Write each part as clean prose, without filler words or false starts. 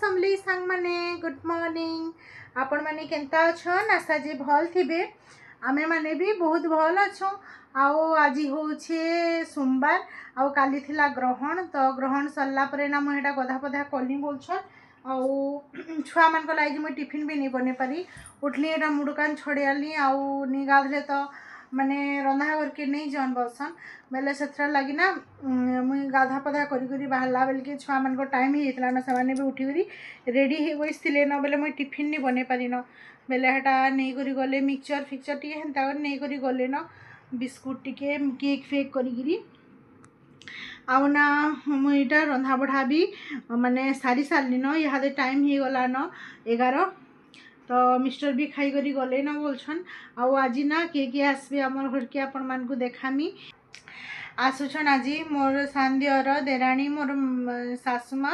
समली सांग माने good morning आपण माने केनता अछन आशा जे भल थिबे आमे माने भी बहुत भल अछो। आओ आज होछे सोमवार आओ काली थिला ग्रहण तो ग्रहण सरला परे ना मु हेटा गधा पधा कली बोलछन आओ छुआ मान को लागी मु टिफिन भी नहीं बने पारी उठली एटा मुडकान छड़ियाली आओ नी गाधले तो माने रंधा करके नहीं जन बसन बेले से लगी ना मुई गाधा पधा करी बाहरला बेल के छुआ मान को टाइम ही इतला ना से भी उठी करी रेडी ही बसथिले न बेले मुई टिफिन नहीं बने पारी न बेले हेटा नहीं करी गले मिक्सचर फिक्सचर टी हेंता कर नहीं करी गले न बिस्कुट टिके केक फेक करी आउ ना मुईटा रंधा बढ़ा भी माने सारी सारली न इहादे टाइम ही गला न 11 तो मिस्टर भी खाई करी गले न बोलछन आउ आज ना किए आसबे आमर घर के आपण मान को देखामी आसुछन आज मोर सांदियर देराणी मोर सासुमा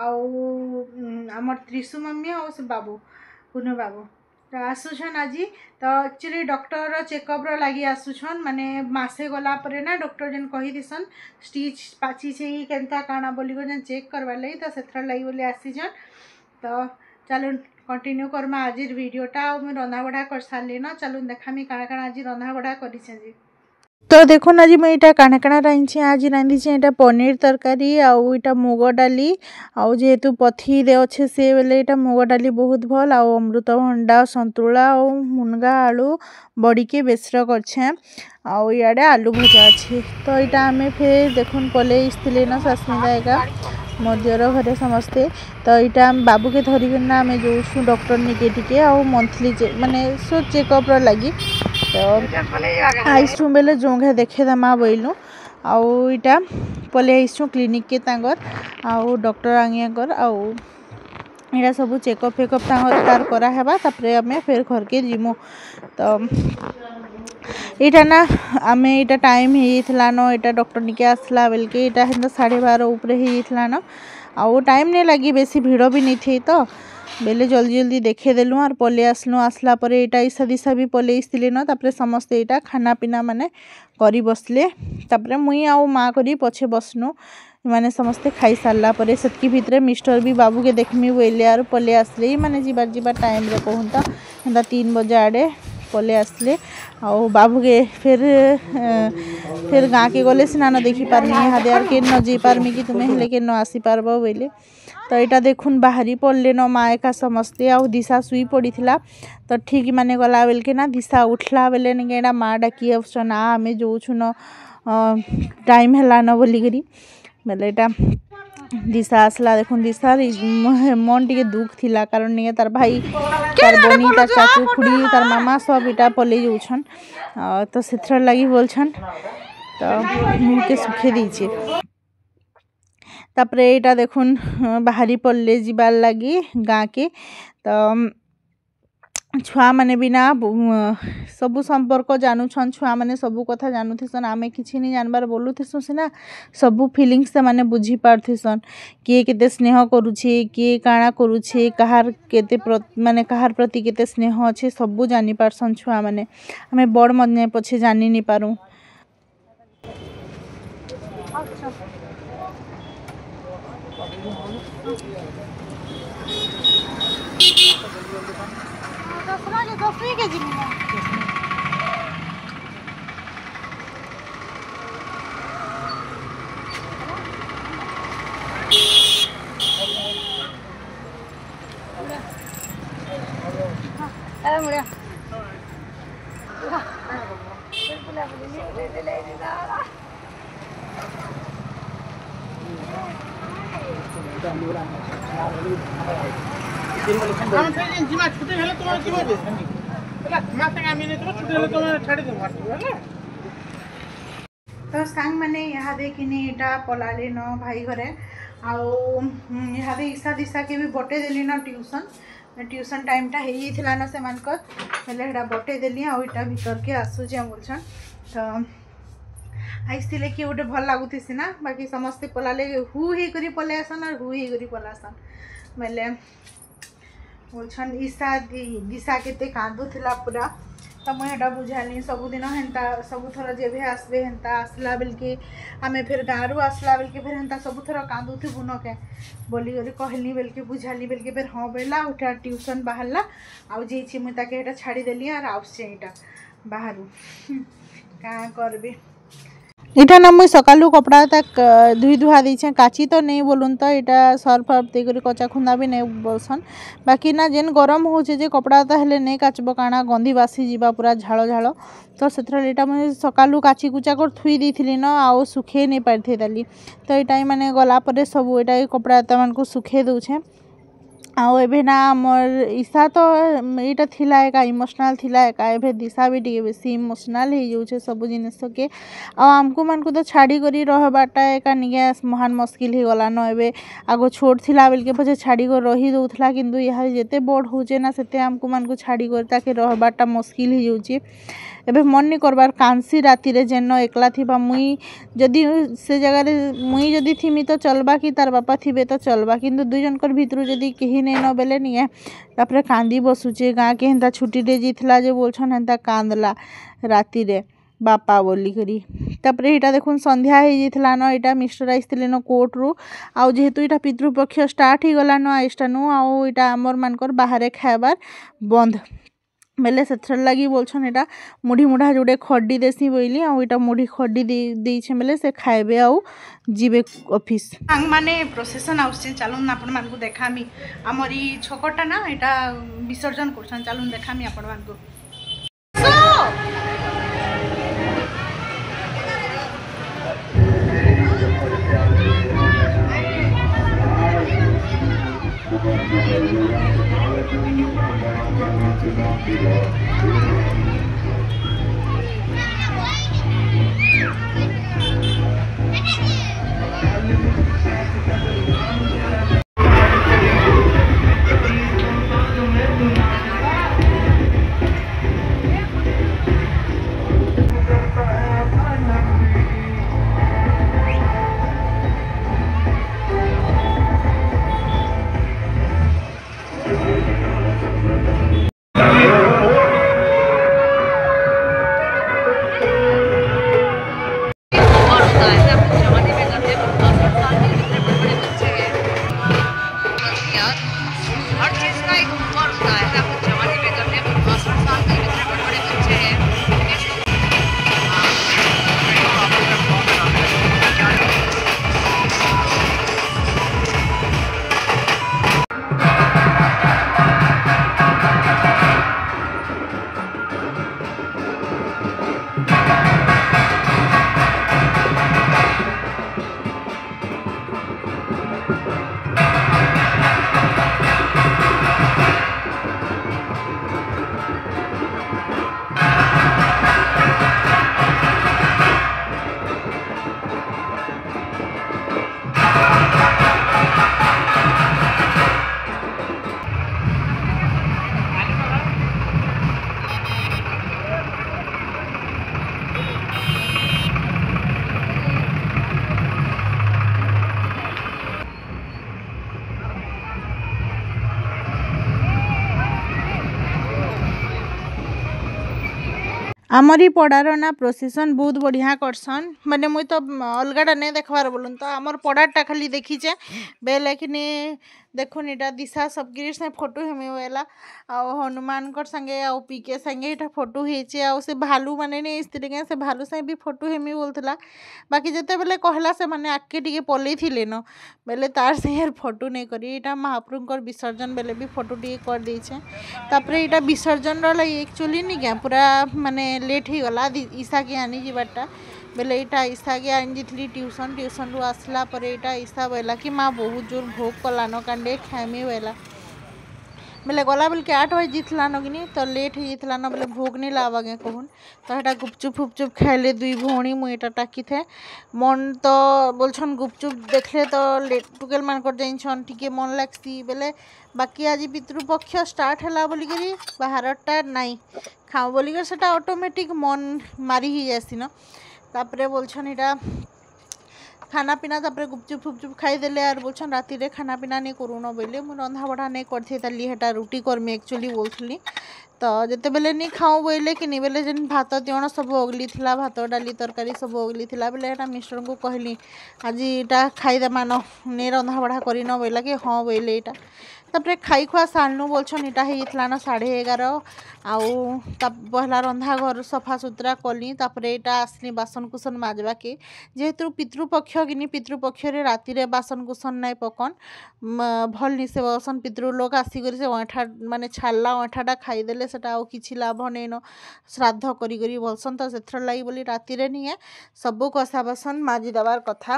आउ आमर त्रिशु मम्मी आउ से बाबू पुनु बाबू तो आसुछन आज तो एक्चुअली डॉक्टर चेकअप रो लगी आसुछन माने मासे गला परे ना डॉक्टर जन कही दिसन स्टिच पाची से ही केनता काना बोली को जन चेक करवा लई तो सेथरा लई बोली आसीजन तो चलो कंटिन्यू करमा आज वीडियोटा मुझे रंधा बढ़ा कर सारे न चलो देखामी काଣା काଣା आज रंधा बढ़ा कर तो देखो आज मुझे यहाँ काଣା काଣା रांधि आज रांधि यहाँ पनीर तरकारी आउ इटा मुग डाली आउ जेहेतु पथी दे अच्छे से बेले इटा मुग डाली बहुत भल आउ अमृतभंडा सन्तुला और मुनगा आलू बड़ी के बेसर कर आउ इे आलू भजा अच्छे तो यहाँ आम फिर देखुन पले न सस्मिता एका मोदियर घरे समस्ते तो यहाँ बाबू के धरिकना आम जो डॉक्टर निके टिके आउ मंथली माने सो चेकअप लगी तो आईसु बेले जोंघे देखे दमा बोलू आउ इटा पले आईसु क्लिनिक के तांगर आउ डॉक्टर आंगिया कर आउ इटा सब चेकअप फेकअप तांगर तार करा हेबा तापरे आमे फिर घर के जिमु तो इटा ना आमे इटा टाइम हिथला न इटा डॉक्टर निके आसला बेल के इटा हेंदा 12:30 ऊपर हिथला न आउ टाइम नहीं लगी बेसी भीड़ भी नहीं थी तो बेले जल्दी जल्दी देखे देलु और पले आसलु आसला परे इटा ईसा दिशा भी पले इसले न तापरे समस्त इटा खाना पीना माने करी बसले तापरे मुई आउ माँ करी पछे बसनु माने समस्ते खाई सारला परे सेतकी भितरे मिस्टर भी बाबू के देखमी बोले और पले आसले माने जीबार टाइम रे कहूँता हेंदा 3 बजे आड़े पले आसले आउ बाबू के फिर गाँ के गले सिना न देखी पारमी हाँ यार के न जी पारमी कि तुम्हें हेले के न आसी पारब बोले तो यहाँ देखुन बाहरी पड़ले न माँ एका समस्ते आउ दिशा शुई पड़ी थिला तो ठीक माने गला बेल के ना दिशा उठला बेले निके माँ डाकी ऑप्शन आमे जो न टाइम है न बोलिकी बेले यहाँ दिशा आसला देखुन दिशा मन टे दुख थिला कारण नहीं तार भाई तार बनी तार चाचू खुड़ी तार मामा सब इटा पले जाऊन तो से लगी बोलछन तो मुँह के सुखे दीचे तापरे इटा देखुन बाहरी पड़ले जीबार लगी गाँ के तो छुआ माने बिना सबू संपर्क जानूछन छुआ माने सबू कथा जानूथिसन आमे किछि नहीं जानबार बोलुथिसु सिना सबू फीलिंग्स से माने बुझी पारथिसन किए केते स्नेह करूछे किए काଣା करूछे कहार केते माने कहार प्रति केते स्नेह अच्छे सबू जानी पारसन छुआ माने आमे बड़ मने पछे जानी नहीं पारू के जिम्मा मुड़िया तो सांग माने यहाँ देखिनी इटा पलाली न भाई घरे आउ यहाँ ईसा दिशा के भी बटे देली न ट्यूशन टाइमटा होता ना से हेटा बटे देली आउ इटा भीतर के आसूचे बोलछन तो आईसले कि गोटे भल लगुसी ना बाकी समस्ते पलाले हु ही करी पले आसन और हु ही करी पलासन बेले बोलछन ईसा दिशा केते कांदुथिला पूरा तो मुझे हेटा बुझाली सबुदिन हेन्ता सबुथर जे भी आसबे हेन्ता आसला बेलके आमे फिर गाँव आसला बेलके फिर हेन्ता सबुथर कांदुथु न के बोली करी कहली बेलके बुझाली बेलके फिर हाँ बेला उठा ट्यूशन बाहरला आउ जे मुई ताके हेटा छाड़ी देली आर आउसे एटा बाहरु क्या करबे। इटा ना मुई सकालू कपड़ा तक धुई धुआ दीछे काची तो नहीं बोलून तो यहाँ सर्फ फर्फ देकर कचा खुंदा भी नहीं बोलसन बाकी ना जेन गरम होचे जे कपड़ा तो हेले नहीं काचब काना गंधी बासी जीवा पूरा झाड़ झाड़ तो से मुझे सकालू काची कुचा कर थुई दी न आउ सुखे नहीं पारि देली तो यहाँ मैंने गलापर सब यहाँ कपड़ा एत सुखे दूचे आउ एबे ना मोर ईसा तो यहाँ थिला एका इमोशनल थिला एका एबे दिशा भी टी बेसी इमोशनल हो जाऊे सब जिनस के आमको मन को तो छाड़ी करी रहबाटा एका निगे महान मुस्किल हो गलान एबे आगो छोट थिला बेलके पछे छाड़ी कर रही दउथला किंतु यहाँ जेते बड़ होचे ना सेते आमको मन को छाड़ी कर ताके रहबाटा मुस्किल हो जाऊे एबे मन नहीं करबार कांसी राति रे जेन एकला थिबा मुई जदि से जगह मुई जदि थिमी तो चलबा कि तार बापा थिबे तो चलबा किंतु दुई जनकर भितरु जदि केही नहीं न बेले नहीं तापर कांदी बसुचे गाँ के हेन्ता छुट्टी दे जीथला जे बोलछन हेन्ता कांदला राति रे बापा बोली करी तापर यहाँ देखुन संध्या हो जाता न यहाँ मिस्टर आसते न कोर्ट रु आउ जेहेतु यहाँ पितृपक्ष स्टार्ट हो गलान आइसटानु आउ यहाँ आमर मानकर बाहर खाइबार बंद बेले से लगी बोलछन यहाँ मुढ़ी मुढ़ा जोड़े खड्डी देसी बोली आउ यहाँ मुढ़ी खड्डी देछे बेले से खाइबे आउ जीवे ऑफिस सांग माने प्रोसेसन आउछे चलून आपण मानकु देखामी आमर ई छकटा ना यहाँ विसर्जन करछन चलून देखामी आपण मानकु आमरी पड़ार ना प्रोसेसन बहुत बढ़िया करसन माने मुई तो अलगाटा नहीं देखबार बोलून तो आमर पड़ाटा खाली देखीचे बेले कि देखुन यहाँ दिशा सबगिरी से फोटो हेमी वेला हनुमान संगे आ पीके संगे यहाँ फोटो होचे आ से भालू माने नहीं स्त्री से भालू से भी फोटो हेमी बोलता बाकी जिते बेले कहला से माने आगे टी पलई थे न बेले तार से फोटो नहीं करी यहाँ महाप्रभुकर विसर्जन बेले भी फोटो टी कर देछे तापर यहाँ विसर्जन एक्चुअली नहीं क्या पूरा माने लेट हो गला ईसा के आनी जीवाटा बेले यहाँ ईसा के आनी जी ट्यूशन ट्यूशन रु आसला पर यहाँ ईसा बोला कि माँ बहुत जोर भोग कलान कांडे खामी बोला बेले गला बेल के 8 बजे जीतला न कि तो लेट हो जाता न बेले भोग नहीं लावा गे कहून तो यहाँ गुपचुप फुपचुप खाइले दुई भौणी मुझे यहाँ टाकी थे मन तो बोलछन गुपचुप देखले तो लेट टुकेल मान कर जाइन टिके मन लगसी बेले बाकी आज पितृपक्ष स्टार्ट है बोलिकी बाहरटा नाई खाओ बोलिकर से ऑटोमेटिक मन मारी ही जासी न तापरे बोलछन यहाँ खाना पीना तापर गुपचुप फुपचुप खाईदेले और बोलछन राति रे खाना पीना नहीं करूँ बोले मुझे रंधा बढ़ा नहीं करते हेटा रुटी करमी एक्चुअली बोलती तो जिते बेले नहीं खाऊँ बोले कि नहीं बेले जेन भात तिवण सब ओगली थिला भात डाली तरकारी सब ओगली थिला बेले एटा मिस्टर को कहली आज इटा खाईदेमा न नहीं रंधा बढ़ा कर न बोला कि हाँ बोले यहाँ तापर खाई खुआ सारणु बोलछन इटा होता न 11:30 आउ पहला रंधा घर सफा सुतरा कली तापर यहाँ आसली बासन कुसन माजवा के जेहेतु पितृपक्ष कि पितृपक्ष राति रे बासन कुसन नाई पकन भल नि से बसन पितृ लोक आसिक से अँठा माने छाला अँठाटा खाईदेले से किसी लाभ नहीं न श्राद्ध करी बोलसन तो से लगी बोली राति रे नहीं सबू कषा बासन माजी देवार कथा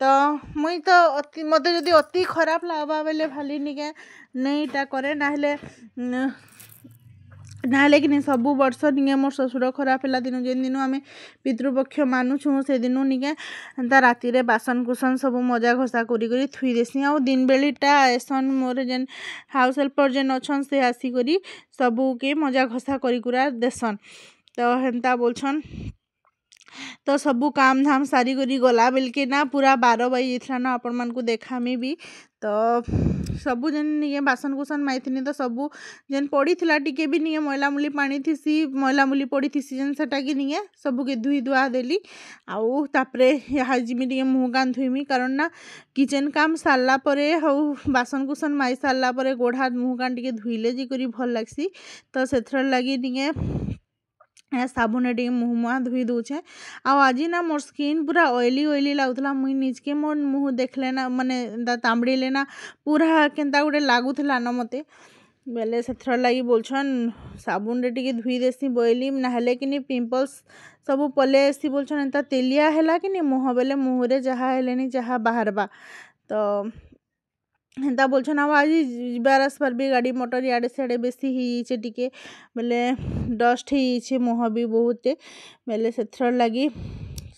तो मुई तो मत जदि अति खराब लगवा बेले भाली निके नहीं टा करे नाले कि नहीं सबू वर्ष निके मोर ससुर खराब है दिन जेन दिन आम पितृपक्ष मानुछुँ से दिन निके एंता राति रे बासन कुसन सब मजा घसा करी थुई देसी आ दिन बेलीटा एसन मोर जेन हाउस हेल्पर जेन अच्छन से आसिक सबू के मजा घसा करी देसन तो हेन्ता बोलछन तो सबू काम धाम सारी करी गला बेलके ना पूरा 12 बजी जाता ना आपण मानकु देखामी भी तो सबू जेन ये बासन कुसन माइथिनी तो सबू जेन पड़ी थिला टिके भी नहीं मैला मुली पानी थीसी मैला मुली पड़ी थीसी जेन सेटा कि नहीं सबू के धुई धुआ देली आउ तापरे यहाँ जिमी टिके मुँह कान धुईमी कारण ना किचेन काम सारला परे हाउ बासन कुसन माई सारला परे गोड़ हाथ मुँह कान टिके धुईले जी करी भल लागसी तो सेथर लगी टिके साबुन टे मुँह मुआ धुई दूचे आज ना मोर स्किन पूरा ऑयली लगुला मुई निजके मोर मुँह देखले ना माने तांबड़ीले ना पूरा केनता गोटे लगुला न मते बेले से लगी बोलछन साबुन टे धुई देसी बोइली नाहले कि पिंपल्स सब पले आसी बोलछन एंता तेलिया है कि मुँह बेले मुँह जहाँ हेले जहाँ बाहरबा तो हेन्ता बोलछन आज जबार आसबार भी गाड़ी मोटर इे सियाड़े बेसी ही टिके बेले डस्ट ही मुँह भी बहुत बेले से लगी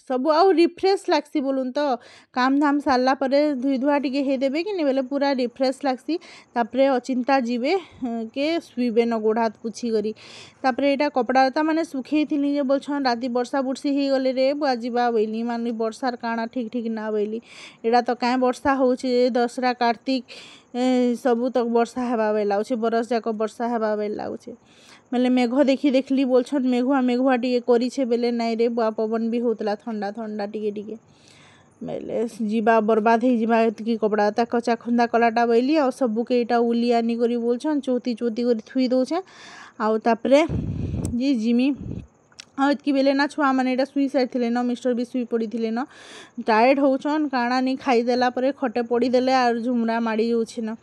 सबू आउ रिफ्रेश लागसी बोलून तो काम धाम सारला परे धुई धुआ टिके हे देबे कि नहीं बेले पूरा रिफ्रेश लागसी तापरे अचिंता जीवे के शुइबे न गोड़ हाथ पुछी करी तापरे एटा कपड़ा लता माने सुखई थिनी जे बोलछन राति वर्षा बुर्सी ही गले रे बुआ जीवा बोइली माने वर्षार काना ठीक ठीक ना बोइली एटा तो काए वर्षा होउछे दसरा कार्तिक सबू तक वर्षा हेबा बेल लाଗୁছে बरस जाक वर्षा हेबा बेल लाଗୁছে बेले मेघ देखली बोलछन मेघुआ टिके करिछे बेले नाई रे बुआ पवन भी होतला ठंडा ठंडा टिके बेले जीवा बर्बाद हो जीवा कि कपड़ा ता कचा खुंदा कलाटा बैली आ सबू के इटा उलियानी करी बोलछन चौती करी थुई दउछे आउ तापरे जी जिमी आतकी बेले ना छुआ मैंने यहाँ शुई सारी न मिस्टर भी शुई पड़ी थे न टायर्ड होचन काଣା नहीं खाईदेला खटे पड़ीदेले आर झुमरा माड़ी जाऊे न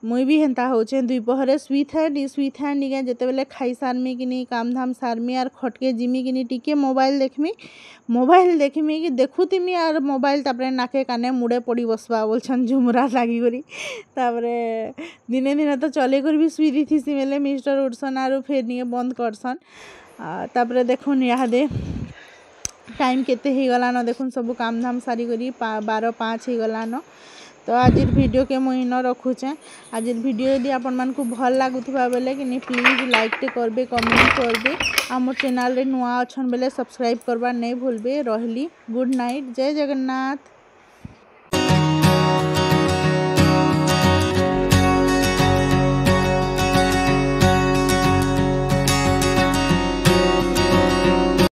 मुई भी हेन्ता होचे दुपहरे शुई थाए निके जिते बेले खाई सारमी कि काम धाम सारमी आर खटके जिमी कि टिके मोबाइल देखमी कि देखुतीमी आर मोबाइल तापरे नाके काने मुड़े पड़ी बसवा बोलछन झुमरा लागी करी तापरे दिने दिने तो चले कर भी शुई दी थी बेले मिस्टर उठसन आर फिर निके बंद करसन तापरे देखुन इहादे टाइम केते ही गलान देखुन सब काम धाम सारी करी 12:05 ही गलान तो आज वीडियो के मुई न रखुचे आज वीडियो यदि आपण मानकु भल लागुथिबा बेले कि प्लीज लाइक टे करबे कमेंट करबे आ मोर चैनल रे नुआ अछन बेले सब्सक्राइब करबा नहीं भूलबे रहली गुड नाइट जय जगन्नाथ।